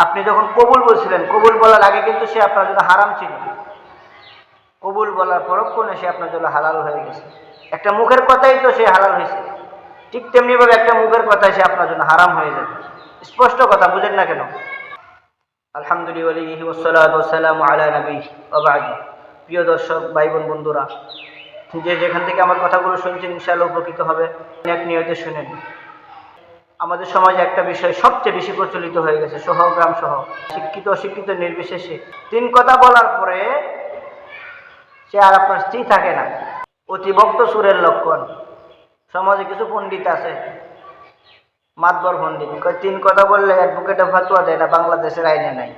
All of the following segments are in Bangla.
আপনি যখন কবুল বলছিলেন, কবুল বলার আগে কিন্তু সে আপনার জন্য হারাম ছিল, কবুল বলার পরক্ষণে সে আপনার জন্য হালাল হয়ে গেছে। একটা মুখের কথাই তো সে হালাল হয়েছে, ঠিক তেমনিভাবে একটা মুখের কথাই সে আপনার জন্য হারাম হয়ে যাবে। স্পষ্ট কথা, বুঝেন না কেন? আলহামদুলিল্লাহি ওয়াসসালাতু ওয়াসসালামু আলা নবিয়্যি ওয়া বা'দ। প্রিয় দর্শক, ভাই বোন, বন্ধুরা, যে যেখান থেকে আমার কথাগুলো শুনছেন ইনশাআল্লাহ উপকৃত হবে। এক নিয়তে শুনেন। আমাদের সমাজে একটা বিষয় সবচেয়ে বেশি প্রচলিত হয়ে গেছে, শহর গ্রাম সহ, শিক্ষিত অশিক্ষিত নির্বিশেষে, তিন কথা বলার পরে সে আর আপনার স্ত্রী থাকে না। অতিভক্ত সুরের লক্ষণ। সমাজে কিছু পণ্ডিত আছে, মাতবর পণ্ডিত, তিন কথা বললে অ্যাডভোকেটে ফাতুয়া দেয় না, বাংলাদেশের আইনে নাই।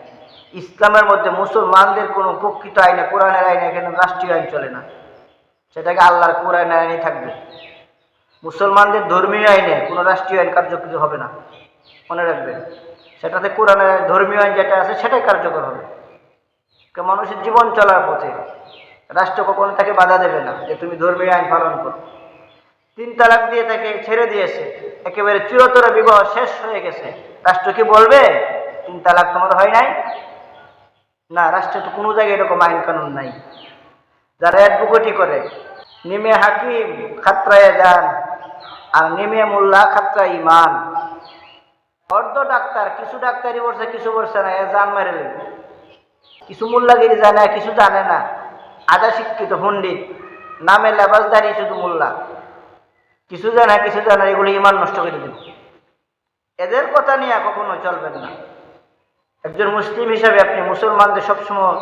ইসলামের মধ্যে মুসলমানদের কোনো প্রকৃত আইনে, কোরআনের আইনে এখানে রাষ্ট্রীয় আইন চলে না, সেটাকে আল্লাহর কোরআনের আইনই থাকবে। মুসলমানদের ধর্মীয় আইনে কোনো রাষ্ট্রীয় আইন কার্যকরী হবে না, মনে রাখবেন। সেটাতে কোরআনের ধর্মীয় আইন যেটা আছে সেটাই কার্যকর হবে। মানুষের জীবন চলার পথে রাষ্ট্র কখনো তাকে বাধা দেবে না যে তুমি ধর্মীয় আইন পালন করো। তিন তালাক দিয়ে তাকে ছেড়ে দিয়েছে, একেবারে চিরতরে বিবাহ শেষ হয়ে গেছে, রাষ্ট্র কি বলবে তিন তালাক তোমার হয় নাই? না, রাষ্ট্রে তো কোনো জায়গায় এরকম আইন কানুন নাই। যারা অ্যাডভোকেটি করে, নিমে হাকিম খাতরায় যান আর নিমে মোল্লা খাতরা ইমান। অর্ধ ডাক্তার, কিছু ডাক্তারি বলছে কিছু বলছে না, এ জান মেরে নেবে। কিছু মোল্লাগিরি জানে, কিছু জানে না, আধা শিক্ষিত পণ্ডিত, নামে লেবাসদারি, শুধু মোল্লা, কিছু জানে কিছু জানে, এগুলো ইমান নষ্ট করে দেবে। এদের কথা নিয়ে কখনো চলবেন না। একজন মুসলিম হিসাবে আপনি মুসলমানদের সবসময়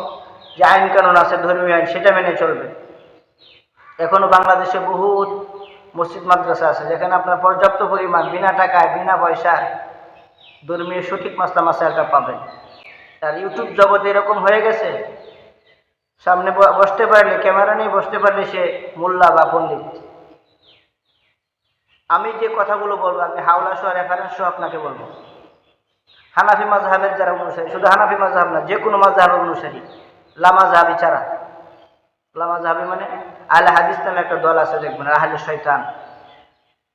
যে আইন কানুন আছে, ধর্মীয় আইন, সেটা মেনে চলবে। এখনো বাংলাদেশে বহুত মসজিদ মাদ্রাসা আছে যেখানে আপনার পর্যাপ্ত পরিমাণ বিনা টাকায়, বিনা পয়সায় ধর্মীয় সঠিক মাসলা মাসাইলটা পাবেন। আর ইউটিউব জগতে এরকম হয়ে গেছে, সামনে বসতে পারলে, ক্যামেরা নিয়ে বসতে পারলে সে মোল্লা বা পণ্ডিত। আমি যে কথাগুলো বলবো আমি হাওলা সহ রেফারেন্স সহ আপনাকে বলবো। হানাফি মাজহাবের যারা অনুসারী, শুধু হানাফি মাজহাব না, যে কোনো মাজহাবের অনুসারী, লামাজহাবি ছাড়া। লামাজহাবি মানে আহলে হাদিস নামে একটা দল আছে, দেখবেন আহলে শয়তান।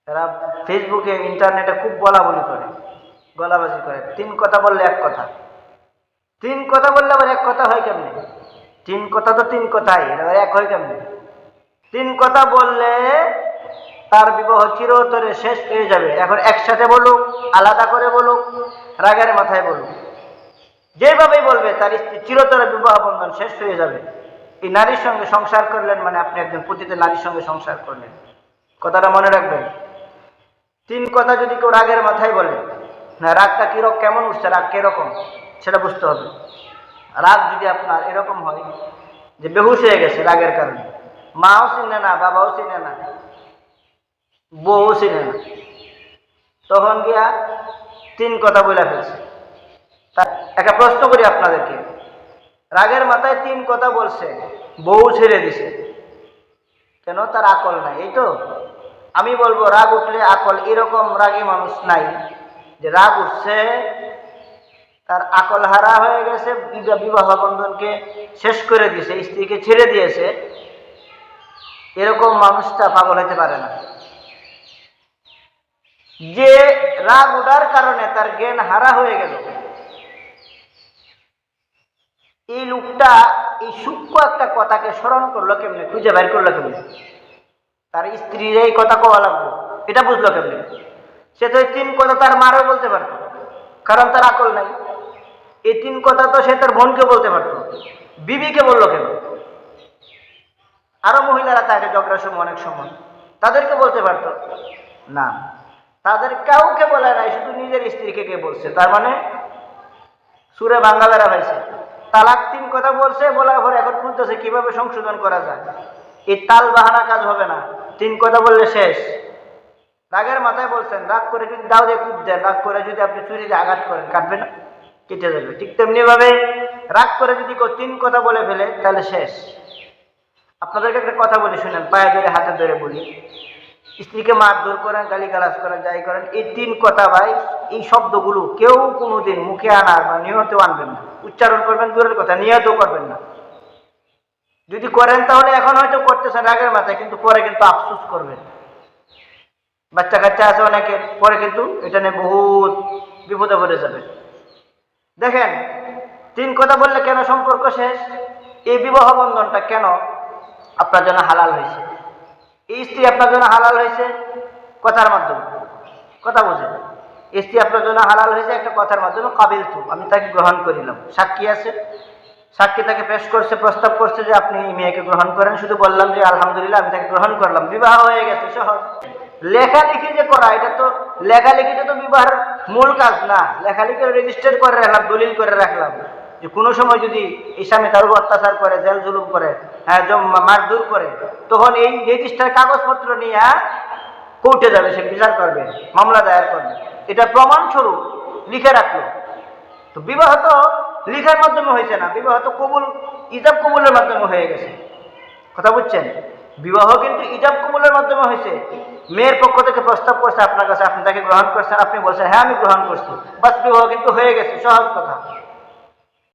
তারা ফেসবুকে, ইন্টারনেটে খুব বলাবলি করে, গলাবাজি করে। তিন কথা বললে এক কথা, তিন কথা বললে আবার এক কথা হয় কেমনে? তিন কথা তো তিন কথাই, এবার এক হয় কেমনে? তিন কথা বললে তার বিবাহ চিরতরে শেষ হয়ে যাবে। এখন একসাথে বলুক, আলাদা করে বলুক, রাগের মাথায় বলুক, যেভাবেই বলবে তার স্ত্রী চিরতরে বিবাহ বন্ধন শেষ হয়ে যাবে। এই নারীর সঙ্গে সংসার করলেন মানে আপনি একজন পতিত নারীর সঙ্গে সংসার করলেন। কথাটা মনে রাখবেন। তিন কথা যদি কেউ রাগের মাথায় বলে, না, রাগটা কেমন উঠছে, রাগ কিরকম সেটা বুঝতে হবে। রাগ যদি আপনার এরকম হয় যে বেহুশ হয়ে গেছে রাগের কারণে, মাও চিনে না, বাবাও চিনে না, বউ চিনে না, তখন গিয়া তিন কথা বলে ফেলছে। একটা প্রশ্ন করি আপনাদেরকে, রাগের মাথায় তিন কথা বলছে, বউ ছেড়ে দিছে, কেন? তার আকল নাই, এই তো। আমি বলবো রাগ উঠলে আকল, এরকম রাগী মানুষ নাই যে রাগ উঠছে, তার আকল হারা হয়ে গেছে, বিবাহ বন্ধনকে শেষ করে দিয়েছে, স্ত্রীকে ছেড়ে দিয়েছে, এরকম মানুষটা পাগল হতে পারে না। যে রাগ উঠার কারণে তার জ্ঞান হারা হয়ে গেল, এই লোকটা এই সূক্ষ্ম একটা কথাকে স্মরণ করলো কেমনে, খুঁজে বের করলো কেমনে? তার স্ত্রীর এই কথা কওয়া লাগলো, এটা বুঝলো কেমনে? সে তো এই তিন কথা তার মারও বলতে পারতো, কারণ তার আকল নাই। এই তিন কথা তো সে তার বোনকে বলতে পারতো, বিবিকে বললো কেন? আরো মহিলারা তাকে ঝগড়ার সময়, অনেক সময় তাদেরকে বলতে পারতো না, তাদের কাউকে বলে নাই, শুধু নিজের স্ত্রীকে কে বলছে। তার মানে সুরে বাংলা বেড়া হয়েছে, তালাক তিন কথা বলছে, বলার পরে এখন খুঁজতেছে কিভাবে সংশোধন করা যায়। এই তাল বাহানা কাজ হবে না, তিন কথা বললে শেষ। রাগের মাথায় বলছেন, রাগ করে যদি দাও দিয়ে কূপ দেন, রাগ করে যদি আপনি চুরি দিয়ে আঘাত করেন, কাটবে না? কেটে যাবে। ঠিক তেমনি ভাবে রাগ করে যদি কেউ তিন কথা বলে ফেলে তাহলে শেষ। আপনাদেরকে একটা কথা বলি শুনেন, পায়ে ধরে হাতে ধরে বলি, স্ত্রীকে মারধর করেন, গালিগালাজ করেন, যাই করেন, এই তিন কথা ভাই, এই শব্দগুলো কেউ কোনোদিন মুখে আনার বা নিয়তেও আনবেন না। উচ্চারণ করবেন দূরের কথা, নিয়তেও করবেন না। যদি করেন তাহলে এখন হয়তো করতেছেন রাগের মাথায়, কিন্তু পরে কিন্তু আফসোস করবেন। বাচ্চা কাচ্চা আছে অনেকের, পরে কিন্তু এটা নিয়ে বহুত বিপদে পড়ে যাবে। দেখেন, 3 কথা বললে কেন সম্পর্ক শেষ? এই বিবাহ বন্ধনটা কেন আপনার জন্য হালাল হয়েছে? এই স্ত্রী আপনার জন্য হালাল হয়েছে কথার মাধ্যমে। কথা বোঝেন, স্ত্রী আপনার জন্য হালাল হয়েছে একটা কথার মাধ্যমে, কাবিল তু, আমি তাকে গ্রহণ করিলাম। সাক্ষী আছে, সাক্ষী তাকে পেশ করছে, প্রস্তাব করছে যে আপনি এই মেয়েকে গ্রহণ করেন। শুধু বললাম যে আলহামদুলিল্লাহ, আমি তাকে গ্রহণ করলাম, বিবাহ হয়ে গেছে, সহজ। লেখালেখি যে করা, এটা তো লেখালেখিটা তো বিবাহের মূল কাজ না। লেখালেখি রেজিস্টার করে রাখলাম, দলিল করে রাখলাম, যে কোনো সময় যদি স্বামী তার উপর অত্যাচার করে, জেল জুলুম করে, হ্যাঁ, মারধর করে, তখন এই রেজিস্টার কাগজপত্র নিয়ে কোর্টে যাবে, সে বিচার করবে, মামলা দায়ের করবে, এটা প্রমাণস্বরূপ লিখে রাখলো। তো বিবাহ তো লিখার মাধ্যমে হয়েছে না, বিবাহ তো কবুল, ইজাব কবুলের মাধ্যমে হয়ে গেছে। কথা বুঝছেন? বিবাহ কিন্তু ইজাব কবুলের মাধ্যমে হয়েছে। মেয়ের পক্ষ থেকে প্রস্তাব করছে আপনার কাছে, আপনি তাকে গ্রহণ করছেন, আপনি বলছেন হ্যাঁ আমি গ্রহণ করছি, বাস বিবাহ কিন্তু হয়ে গেছে, সহজ কথা।